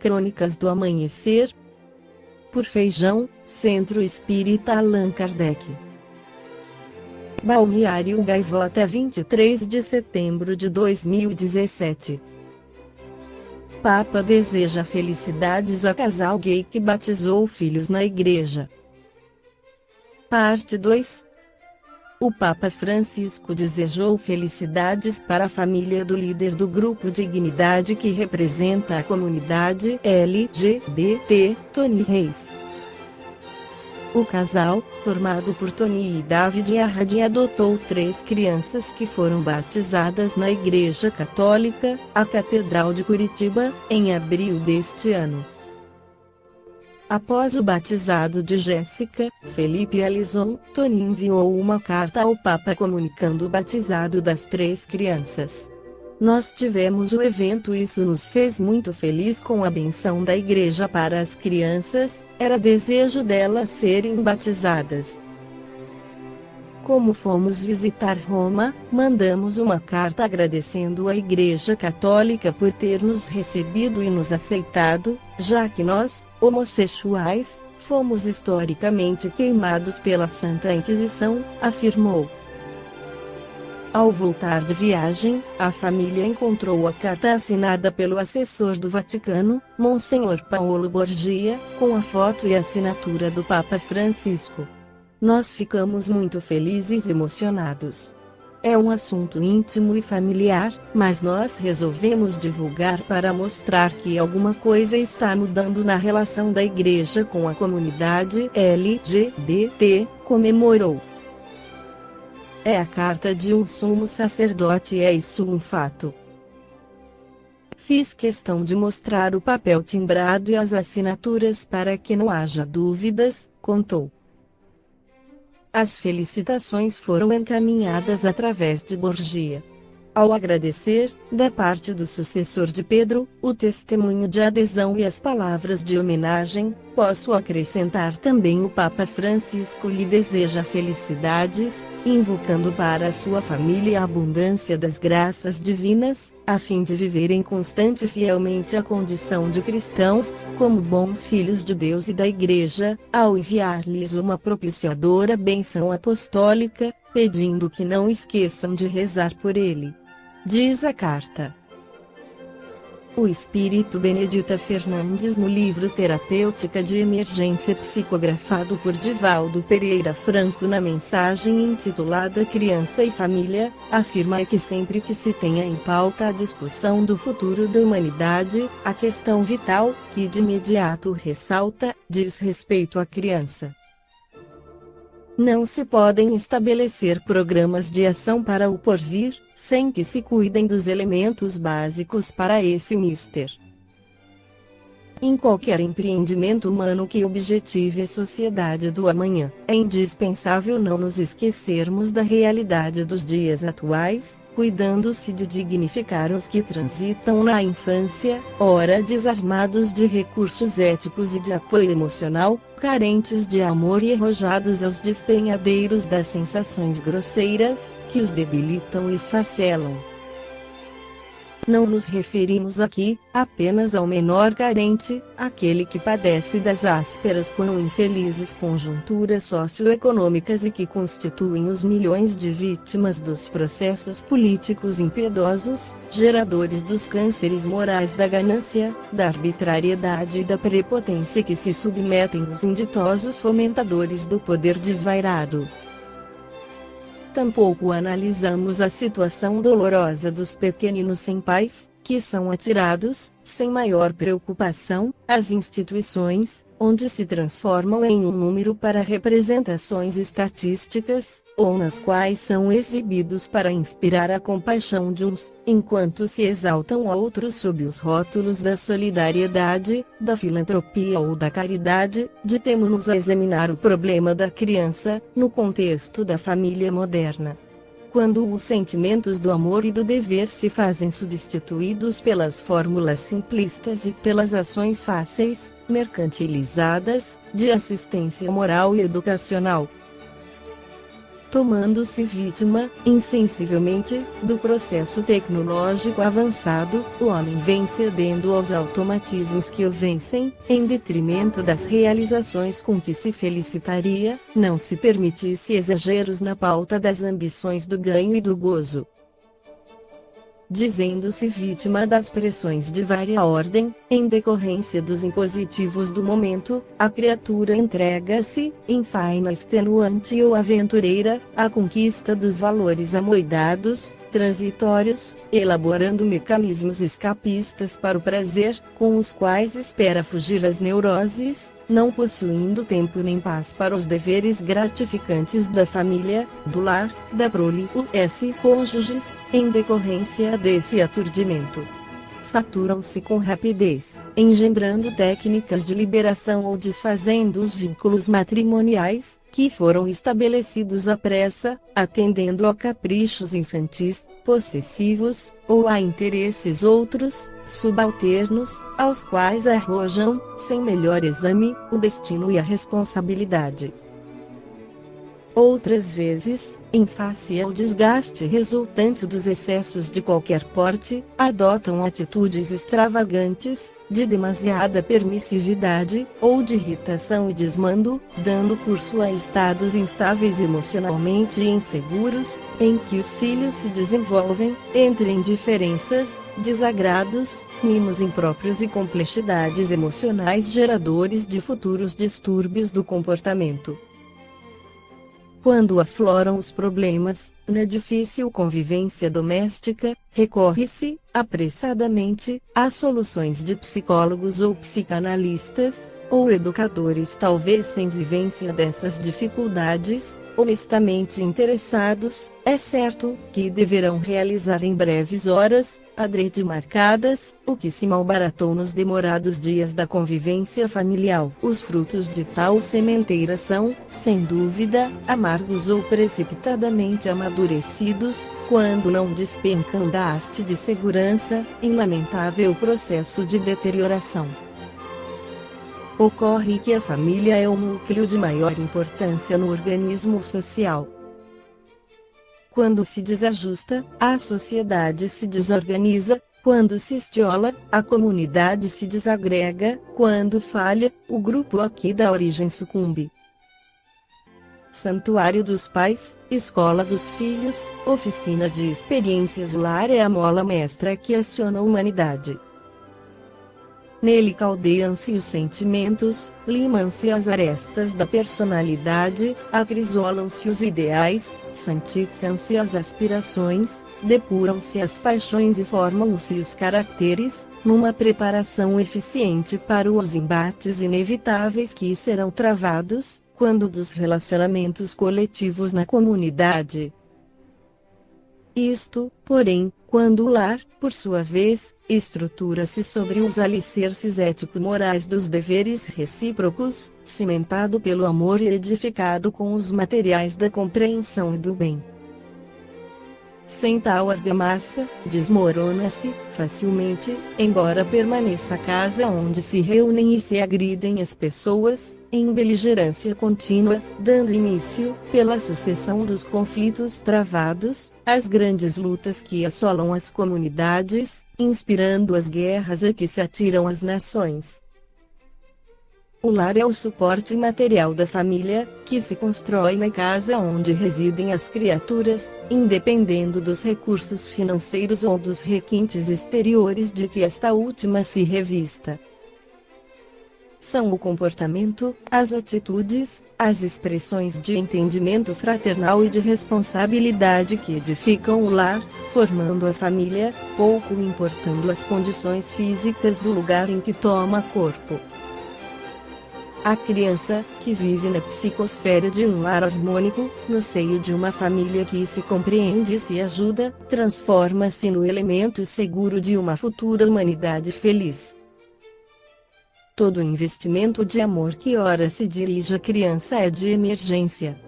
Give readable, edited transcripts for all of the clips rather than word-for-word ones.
Crônicas do Amanhecer, por Feijão, Centro Espírita Allan Kardec. Balneário Gaivota, 23 de setembro de 2017. Papa deseja felicidades a casal gay que batizou filhos na igreja. Parte 2. O Papa Francisco desejou felicidades para a família do líder do grupo Dignidade que representa a comunidade LGBT, Tony Reis. O casal, formado por Tony e David Arradi, adotou 3 crianças que foram batizadas na Igreja Católica, a Catedral de Curitiba, em abril deste ano. Após o batizado de Jéssica, Felipe Alisson, Tony enviou uma carta ao Papa comunicando o batizado das 3 crianças. Nós tivemos o evento, isso nos fez muito feliz com a benção da igreja para as crianças, era desejo delas serem batizadas. Como fomos visitar Roma, mandamos uma carta agradecendo à Igreja Católica por ter nos recebido e nos aceitado, já que nós, homossexuais, fomos historicamente queimados pela Santa Inquisição, afirmou. Ao voltar de viagem, a família encontrou a carta assinada pelo assessor do Vaticano, Monsenhor Paolo Borgia, com a foto e assinatura do Papa Francisco. Nós ficamos muito felizes e emocionados. É um assunto íntimo e familiar, mas nós resolvemos divulgar para mostrar que alguma coisa está mudando na relação da igreja com a comunidade LGBT, comemorou. É a carta de um sumo sacerdote, é isso um fato. Fiz questão de mostrar o papel timbrado e as assinaturas para que não haja dúvidas, contou. As felicitações foram encaminhadas através de Borgia. Ao agradecer, da parte do sucessor de Pedro, o testemunho de adesão e as palavras de homenagem, posso acrescentar também o Papa Francisco lhe deseja felicidades, invocando para a sua família a abundância das graças divinas, a fim de viverem constante e fielmente a condição de cristãos, como bons filhos de Deus e da Igreja, ao enviar-lhes uma propiciadora bênção apostólica, pedindo que não esqueçam de rezar por ele. Diz a carta. O espírito Benedita Fernandes, no livro Terapêutica de Emergência, psicografado por Divaldo Pereira Franco na mensagem intitulada Criança e Família, afirma que sempre que se tenha em pauta a discussão do futuro da humanidade, a questão vital, que de imediato ressalta, diz respeito à criança. Não se podem estabelecer programas de ação para o porvir, sem que se cuidem dos elementos básicos para esse mister. Em qualquer empreendimento humano que objetive a sociedade do amanhã, é indispensável não nos esquecermos da realidade dos dias atuais, cuidando-se de dignificar os que transitam na infância, ora desarmados de recursos éticos e de apoio emocional, carentes de amor e arrojados aos despenhadeiros das sensações grosseiras, que os debilitam e esfacelam. Não nos referimos aqui apenas ao menor carente, aquele que padece das ásperas quão infelizes conjunturas socioeconômicas e que constituem os milhões de vítimas dos processos políticos impiedosos, geradores dos cânceres morais da ganância, da arbitrariedade e da prepotência que se submetem os inditosos fomentadores do poder desvairado. Tampouco analisamos a situação dolorosa dos pequeninos sem pais, que são atirados, sem maior preocupação, às instituições, onde se transformam em um número para representações estatísticas, ou nas quais são exibidos para inspirar a compaixão de uns, enquanto se exaltam outros sob os rótulos da solidariedade, da filantropia ou da caridade. Detemo-nos a examinar o problema da criança, no contexto da família moderna. Quando os sentimentos do amor e do dever se fazem substituídos pelas fórmulas simplistas e pelas ações fáceis, mercantilizadas, de assistência moral e educacional. tomando-se vítima, insensivelmente, do processo tecnológico avançado, o homem vem cedendo aos automatismos que o vencem, em detrimento das realizações com que se felicitaria, não se permitisse exageros na pauta das ambições do ganho e do gozo. Dizendo-se vítima das pressões de vária ordem, em decorrência dos impositivos do momento, a criatura entrega-se, em faina extenuante ou aventureira, à conquista dos valores amoidados, transitórios, elaborando mecanismos escapistas para o prazer, com os quais espera fugir às neuroses, não possuindo tempo nem paz para os deveres gratificantes da família, do lar, da prole e cônjuges, em decorrência desse aturdimento. Saturam-se com rapidez, engendrando técnicas de liberação ou desfazendo os vínculos matrimoniais, que foram estabelecidos à pressa, atendendo a caprichos infantis, possessivos, ou a interesses outros, subalternos, aos quais arrojam, sem melhor exame, o destino e a responsabilidade. Outras vezes, em face ao desgaste resultante dos excessos de qualquer porte, adotam atitudes extravagantes, de demasiada permissividade, ou de irritação e desmando, dando curso a estados instáveis emocionalmente e inseguros, em que os filhos se desenvolvem, entre indiferenças, desagrados, mimos impróprios e complexidades emocionais geradores de futuros distúrbios do comportamento. Quando afloram os problemas, na difícil convivência doméstica, recorre-se, apressadamente, a soluções de psicólogos ou psicanalistas, ou educadores talvez sem vivência dessas dificuldades, honestamente interessados, é certo, que deverão realizar em breves horas, adrede marcadas, o que se malbaratou nos demorados dias da convivência familiar. Os frutos de tal sementeira são, sem dúvida, amargos ou precipitadamente amadurecidos, quando não despencam da haste de segurança, em lamentável processo de deterioração. Ocorre que a família é o núcleo de maior importância no organismo social. Quando se desajusta, a sociedade se desorganiza, quando se estiola, a comunidade se desagrega, quando falha, o grupo a que dá origem sucumbe. Santuário dos pais, escola dos filhos, oficina de experiências. O lar é a mola mestra que aciona a humanidade. Nele caldeiam-se os sentimentos, limam-se as arestas da personalidade, acrisolam-se os ideais, santificam-se as aspirações, depuram-se as paixões e formam-se os caracteres, numa preparação eficiente para os embates inevitáveis que serão travados, quando dos relacionamentos coletivos na comunidade. Isto, porém, quando o lar, por sua vez, estrutura-se sobre os alicerces ético-morais dos deveres recíprocos, cimentado pelo amor e edificado com os materiais da compreensão e do bem. Sem tal argamassa, desmorona-se, facilmente, embora permaneça a casa onde se reúnem e se agridem as pessoas, em beligerância contínua, dando início, pela sucessão dos conflitos travados, às grandes lutas que assolam as comunidades, inspirando as guerras a que se atiram as nações. O lar é o suporte material da família, que se constrói na casa onde residem as criaturas, independendo dos recursos financeiros ou dos requintes exteriores de que esta última se revista. São o comportamento, as atitudes, as expressões de entendimento fraternal e de responsabilidade que edificam o lar, formando a família, pouco importando as condições físicas do lugar em que toma corpo. A criança, que vive na psicosfera de um lar harmônico, no seio de uma família que se compreende e se ajuda, transforma-se no elemento seguro de uma futura humanidade feliz. Todo investimento de amor que ora se dirige à criança é de emergência.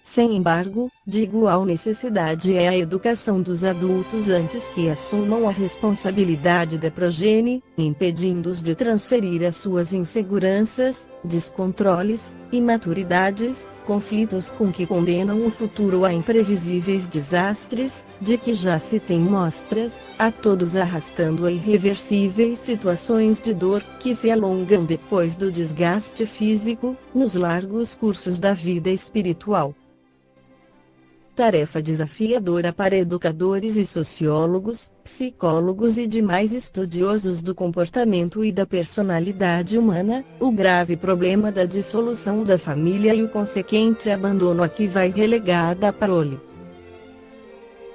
Sem embargo, de igual necessidade é a educação dos adultos antes que assumam a responsabilidade da progenie, impedindo-os de transferir as suas inseguranças, descontroles, imaturidades, conflitos com que condenam o futuro a imprevisíveis desastres, de que já se tem mostras, a todos arrastando a irreversíveis situações de dor, que se alongam depois do desgaste físico, nos largos cursos da vida espiritual. Tarefa desafiadora para educadores e sociólogos, psicólogos e demais estudiosos do comportamento e da personalidade humana, o grave problema da dissolução da família e o consequente abandono a que vai relegada a prole.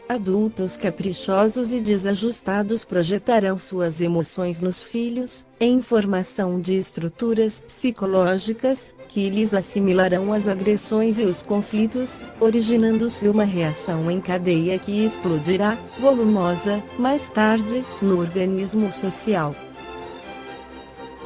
Adultos caprichosos e desajustados projetarão suas emoções nos filhos, em formação de estruturas psicológicas, que lhes assimilarão as agressões e os conflitos, originando-se uma reação em cadeia que explodirá, volumosa, mais tarde, no organismo social.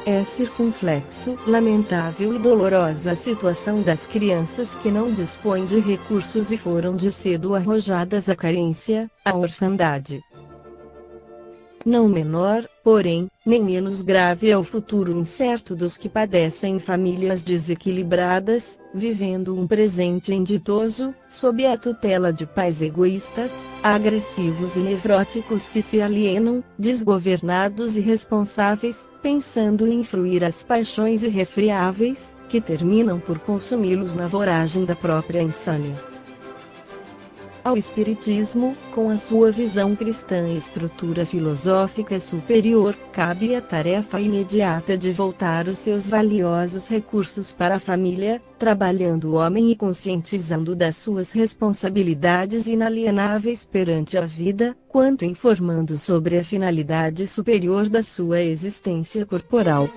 É circunflexo, lamentável e dolorosa a situação das crianças que não dispõem de recursos e foram de cedo arrojadas à carência, à orfandade. Não menor, porém, nem menos grave é o futuro incerto dos que padecem em famílias desequilibradas, vivendo um presente inditoso, sob a tutela de pais egoístas, agressivos e nevróticos que se alienam, desgovernados e irresponsáveis, pensando em fruir as paixões irrefreáveis, que terminam por consumi-los na voragem da própria insânia. Ao Espiritismo, com a sua visão cristã e estrutura filosófica superior, cabe a tarefa imediata de voltar os seus valiosos recursos para a família, trabalhando o homem e conscientizando das suas responsabilidades inalienáveis perante a vida, quanto informando sobre a finalidade superior da sua existência corporal,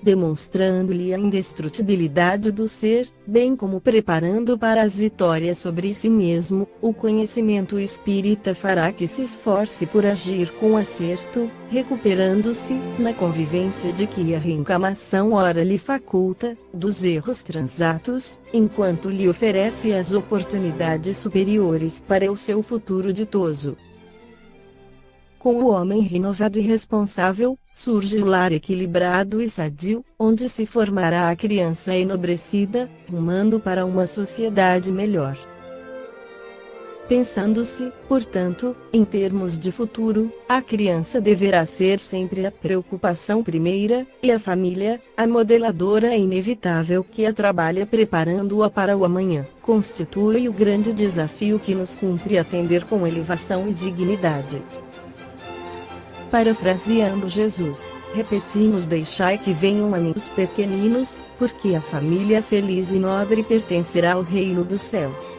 demonstrando-lhe a indestrutibilidade do ser, bem como preparando para as vitórias sobre si mesmo. O conhecimento espírita fará que se esforce por agir com acerto, recuperando-se, na convivência de que a reencarnação ora lhe faculta, dos erros transatos, enquanto lhe oferece as oportunidades superiores para o seu futuro ditoso. Com o homem renovado e responsável, surge o lar equilibrado e sadio, onde se formará a criança enobrecida, rumando para uma sociedade melhor. Pensando-se, portanto, em termos de futuro, a criança deverá ser sempre a preocupação primeira, e a família, a modeladora inevitável que a trabalha preparando-a para o amanhã, constitui o grande desafio que nos cumpre atender com elevação e dignidade. Parafraseando Jesus, repetimos: deixai que venham a mim os pequeninos, porque a família feliz e nobre pertencerá ao reino dos céus.